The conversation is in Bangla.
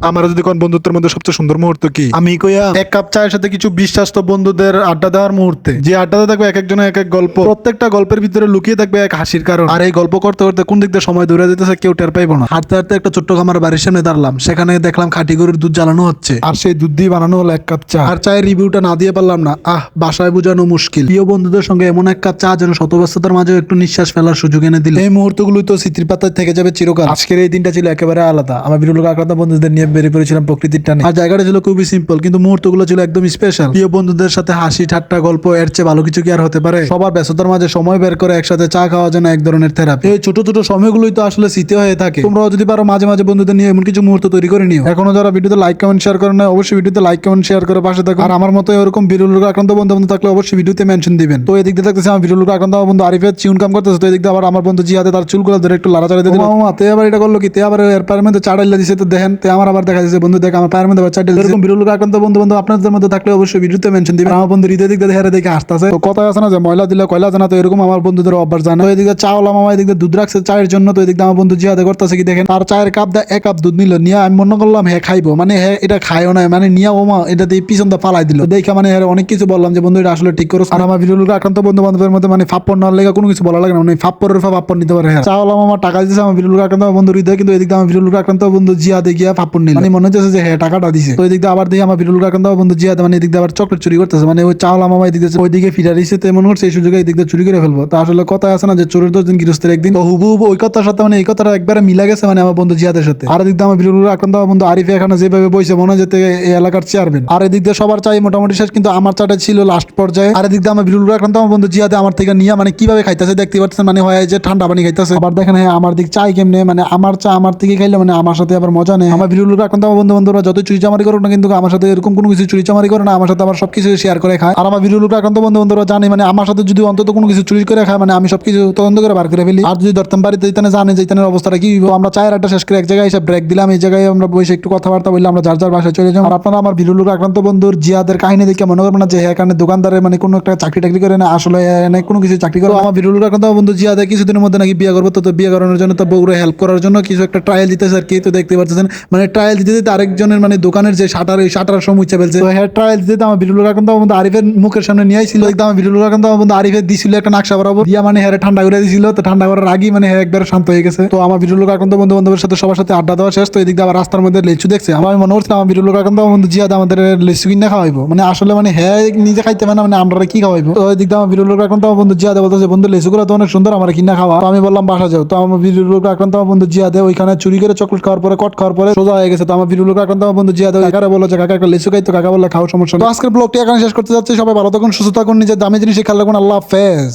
আমার যদি কোন বন্ধুত্বের মধ্যে সবচেয়ে সুন্দর মুহূর্ত কি, আমি কইয়া এক কাপ চায়ের সাথে কিছু বিশ্বাস্ত বন্ধুদের আড্ডা দেওয়ার মুহূর্তে, যে আড্ডাতে থাকবে এক একজনের এক এক গল্প, প্রত্যেকটা গল্পের ভিতরে লুকিয়ে থাকবে এক হাসির কারণ। আর এই গল্প করতে করতে কোন দিক দিয়ে সময় দূরে যেতেছে কেউ টের পাইবো না। হাঁটতে হাঁটতে একটা ছোট্ট খামার বাড়ির সামনে দাঁড়ালাম, সেখানে দেখলাম খাঁটি গরুর দুধ জ্বালানো হচ্ছে, আর সেই দুধ দিয়ে বানানো হলো এক কাপ চা। আর চায়ের রিভিউটা না দিয়ে পারলাম না, বাসায় বোঝানো মুশকিল। প্রিয় বন্ধুদের সঙ্গে এমন এক কাপ চা যেন শত ব্যস্ততার মাঝে একটু নিঃশ্বাস ফেলার সুযোগ এনে দিল। এই মুহূর্তগুলো তো স্মৃতির পাতায় থেকে যাবে চিরকাল। আজকের এই দিনটা ছিল একেবারে আলাদা। আমার বিরল আক্রান্ত বন্ধুদের নিয়ে বেরিয়ে পড়েছিলাম প্রকৃতির টানে। আর জায়গাটা ছিল খুবই সিম্পল, কিন্তু মুহূর্তগুলো ছিল একদম স্পেশাল। প্রিয় বন্ধুদের সাথে হাসি ঠাট্টা গল্প, এর চেয়ে ভালো কিছু কি আর হতে পারে? সবার ব্যস্ততার মাঝে সময় বের করে একসাথে চা খাওয়া যেন এক ধরনের থেরাপি। এই ছোট ছোট সময়গুলোই তো আসলে স্মৃতি হয়ে থাকে। তোমরাও যদি পারো মাঝে মাঝে বন্ধুদের নিয়ে এমন কিছু মুহূর্ত তৈরি করে নিও। এখনো যারা ভিডিওতে লাইক কমেন্ট শেয়ার করে না, অবশ্যই ভিডিওতে লাইক কমেন্ট শেয়ার করে পাশে থাকো। আর আমার মতো এরকম বিরল আক্রান্ত বন্ধু থাকলে অবশ্যই ভিডিওতে মেনশন দিবেন। তো এদিক দিয়ে থাকতেছে আমার বিরল আক্রান্ত বন্ধু আরিফের চিউন কাম করতেছে, তো এদিক দিয়ে আবার আমার বন্ধু জিহাদে তার চুলগুলো ধরে একটু লাড়াচাড়া দিয়ে দিল। তে আবার এটা করলো কি, তে আবার এর পায়ের মধ্যে চাড়াইলা দিছে। তো দেখেন তে আমার আবার দেখা যাচ্ছে বন্ধু দেখ আমার পায়ের মধ্যে চাড়াইলা। এরকম বিরল আক্রান্ত বন্ধু আপনাদের মধ্যে থাকলে অবশ্যই ভিডিওতে মেনশন দিবেন। আমার বন্ধু হৃদয় দিক দিয়ে হেরে দেখে আসতেছে। তো কথা আছে না যে ময়লা দিলে কয়লা জানা, তো এরকম আমার বন্ধুদের অভ্যাস জানা। তো এদিকে চাওলা মামা এদিক দিয়ে দুধ রাখছে চায়ের জন্য, তো এদিক দিয়ে আমার বন্ধু জিহাদে করতেছে কি দেখেন, আর চায়ের কাপ দেয় এক কাপ দুধ নিল নিয়ে, আমি মনে করলাম হ্যাঁ খাইবো, মানে হ্যাঁ এটা খাইও না, মানে নিয়া ওমা এটা দিয়ে পিছন দা ফালাই দিল। দেখে মানে অনেক কিছু বললাম যে বন্ধু এটা আসলে ঠিক করো। আর আমার বিরল আক্রান্ত বন্ধু বান্ধবের মধ্যে মানে ফাপ্পর নেওয়ার লেগে কোনো কিছু বলা লাগে না, মানে ফাপ্পরের ফাপ্পর নিতে পারে। হ্যাঁ চাওলা মামা টাকা দিয়েছে আমার বিরল আক্রান্ত বন্ধু হৃদয়, কিন্তু এদিক দিয়ে আমার বিরল আক্রান্ত বন্ধু জিহাদে গিয়া ফাপ্পর নিল, মানে মনে হচ্ছে যে হ্যাঁ টাকাটা দিছে। তো এদিক দিয়ে আবার দিয়ে আমার বিরল আক্রান্ত বন্ধু জিহাদ মানে এদিক দিয়ে আবার চকলেট চুরি করতেছে, মানে ওই চাওলা মামা এদিক দিয়ে ওইদিকে ফিরা দিচ্ছে, তো মনে করছে এই সুযোগে এদিক দিয়ে চুরি করে ফেলবো। তো আসলে কথা আছে না যে চোরের 10 দিন গৃহস্থের একদিন, তো হুবু ওই কথার সাথে মানে এই কথাটা একবারে মিলা গেছে মানে আমার বন্ধু জিহাদের সাথে। আর এদিক দিয়ে আমার বিরল আক্রান্ত বন্ধু আরিফে এখানে যেভাবে বইছে মনে যেতে এই এলাকার চেয়ারম্যান। আর এদিক দিয়ে সবার চাই মোটামুটি শেষ, কিন্তু আমার চাটা ছিল লাস্ট পর্যায়ে। আর এদিক দিয়ে আমার বিরল আক্রান্ত আমার বন্ধু জিহাদে আমার থেকে নিয়ে মানে কিভাবে খাইতেছে দেখতে পাচ্ছেন, মানে হয় যে ঠান্ডা পানি খাইতেছে। আবার দেখেন হ্যাঁ আমার দিক চাই কেমনে, মানে আমার চা আমার থেকে খাইলে মানে আমার সাথে আবার মজা নেই। আমার বিরল আক্রান্ত আমার বন্ধু বান্ধবরা যত চুরি চামারি করুক না, কিন্তু আমার সাথে এরকম কোনো কিছু চুরি চামারি করে না, আমার সাথে আবার সবকিছু শেয়ার করে খায়। আর আমার বিরল আক্রান্ত বন্ধু বান্ধবরা জানে মানে আমার সাথে যদি অন্তত কোনো কিছু চুরি করে খায় মানে আমি সবকিছু তদন্ত করে বার করে ফেলি। আর যদি ধরতাম বাড়িতে যেতে জানে যে ইতানের অবস্থাটা কি, আমরা চায়ের আড্ডা শেষ করে এক জায়গায় এসে ব্রেক দিলাম, এই জায়গায় আমরা বসে একটু কথাবার্তা বললাম, আমরা যার যার বাসায় চলে যাবো। আর আপনারা আমার বিরল আক্রান্ত বন্ধুর জিহাদের কাহিনী দেখে মনে করবেন না যে এখানে দোকানদারে মানে কোনো একটা চাকরি টাকরি করে না, আসলে কোনো কিছু চাকরি করে। আমার বিরল আক্রান্ত বন্ধু জিহাদে কিছুদিনের মধ্যে নাকি বিয়ে করবো, তো বিয়ে করানোর জন্য তো বউরে হেল্প করার জন্য কিছু একটা ট্রায়াল দিতেছে আর কি। তো দেখতে পাচ্ছেন মানে ট্রায়াল দিতে দিতে আরেকজনের মানে দোকানের যে শাটার, এই শাটার সময় ইচ্ছা ফেলছে। তো হ্যাঁ ট্রায়াল দিতে আমার বিরল আক্রান্ত বন্ধু আরিফের মুখের সামনে নিয়ে আইছিল, একদম আমার বিরল আক্রান্ত বন্ধু আরিফের দিছিল একটা নাকশা বরাবর দিয়া, মানে হ্যাঁ ঠান্ডা করে দিছিল। তো ঠান্ডা করার আগেই মানে হ্যাঁ একবার শান্ত হয়ে গেছে। তো আমার বিরল আক্রান্ত বন্ধু বান্ধবের সাথে সবার সাথে আড্ডা দেওয়া শেষ। তো এদিক দিয়ে আবার রাস্তার মধ্যে লেচু দেখছে, আমার মনে হচ্ছে আমার বিরল আক্রান্ত বন্ধু জিহাদ আমাদের লেচু কিনে খাওয়াইবো, মানে আসলে মানে হ্যাঁ নিজে খাইতে পারে না, মানে আমরা কি খাওয়াইবো। তো ওই দিক দিয়ে আমার বিরল আক্রান্ত বন্ধু জিহাদে বলতেছে বন্ধু লেচুগুলো তো অনেক সুন্দর, আমার কিনা খাওয়া। তো আমি বললাম বাসা যাও। তো আমার বিরল আক্রান্ত বন্ধু জিহাদে ওইখানে চুরি করে চকলেট খাওয়ার পরে কট খাওয়ার পরে সোজা হয়ে গেছে। তো আমার বিরল আক্রান্ত বন্ধু জিহাদে কাকারে বললো যে কাকা একটা লেচু খাই, তো কাকা বললে খাওয়ার সমস্যা। তো আজকের ব্লগটি এখানে শেষ করতে যাচ্ছি। সবাই ভালো থাকুন, সুস্থ থাকুন, নিজের দামি জিনিস খেয়াল রাখুন। আল্লাহ হাফেজ।